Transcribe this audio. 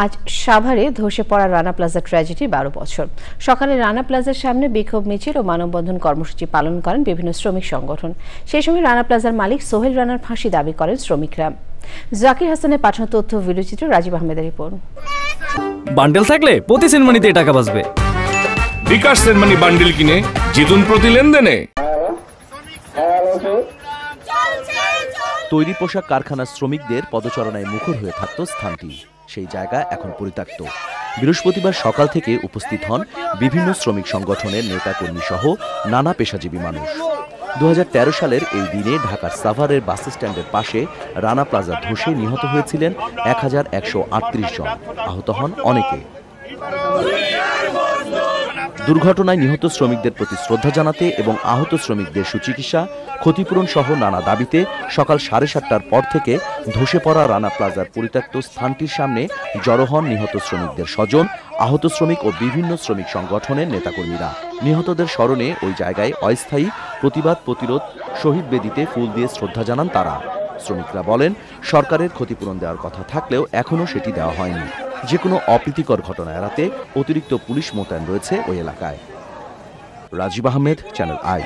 আজ সাভারে ধসে পড়া রানা প্লাজা ট্র্যাজেডির ১২ বছর। সকালে রানা প্লাজার সামনে বিক্ষোভ মিছিল ও মানববন্ধন কর্মসূচি পালন করেন বিভিন্ন শ্রমিক সংগঠন। সেই সময় রানা প্লাজার মালিক সোহেল রানার ফাঁসি দাবি করেন শ্রমিকরা। জাকির হাসানের পাঠানো তথ্য ভিডিওচিত্র রাজীব আহমেদের রিপোর্ট। বান্ডেল থাকলে প্রতি সেনমানিতে টাকা বাঁচবে। বিকাশ সেনমানি বান্ডেল কিনে জিতুন প্রতি লেনদেনে। তৈরি পোশাক কারখানার শ্রমিকদের পদচারণায় মুখর হয়ে থাকত স্থানটি। সেই জায়গা এখন পরিত্যক্ত। বৃহস্পতিবার সকাল থেকে উপস্থিত হন বিভিন্ন শ্রমিক সংগঠনের নেতাকর্মী সহ নানা পেশাজীবী মানুষ। ২০১৩ সালের এই দিনে ঢাকার সাভারের বাস স্ট্যান্ডের পাশে রানা প্লাজা ধসে নিহত হয়েছিলেন ১১৩৮ জন, আহত হন অনেকে। দুর্ঘটনায় নিহত শ্রমিকদের প্রতি শ্রদ্ধা জানাতে এবং আহত শ্রমিকদের সুচিকিৎসা, ক্ষতিপূরণ সহ নানা দাবিতে সকাল ৭:৩০টার পর থেকে ধসে পড়া রানা প্লাজার পরিত্যক্ত স্থানটির সামনে জড়ো হন নিহত শ্রমিকদের স্বজন, আহত শ্রমিক ও বিভিন্ন শ্রমিক সংগঠনের নেতাকর্মীরা। নিহতদের স্মরণে ওই জায়গায় অস্থায়ী প্রতিবাদ প্রতিরোধ শহীদ বেদিতে ফুল দিয়ে শ্রদ্ধা জানান তারা। শ্রমিকরা বলেন, সরকারের ক্ষতিপূরণ দেওয়ার কথা থাকলেও এখনও সেটি দেওয়া হয়নি। যে কোনো অপ্রীতিকর ঘটনা এড়াতে অতিরিক্ত পুলিশ মোতায়েন রয়েছে ওই এলাকায়। Rajib Ahmed, channel I.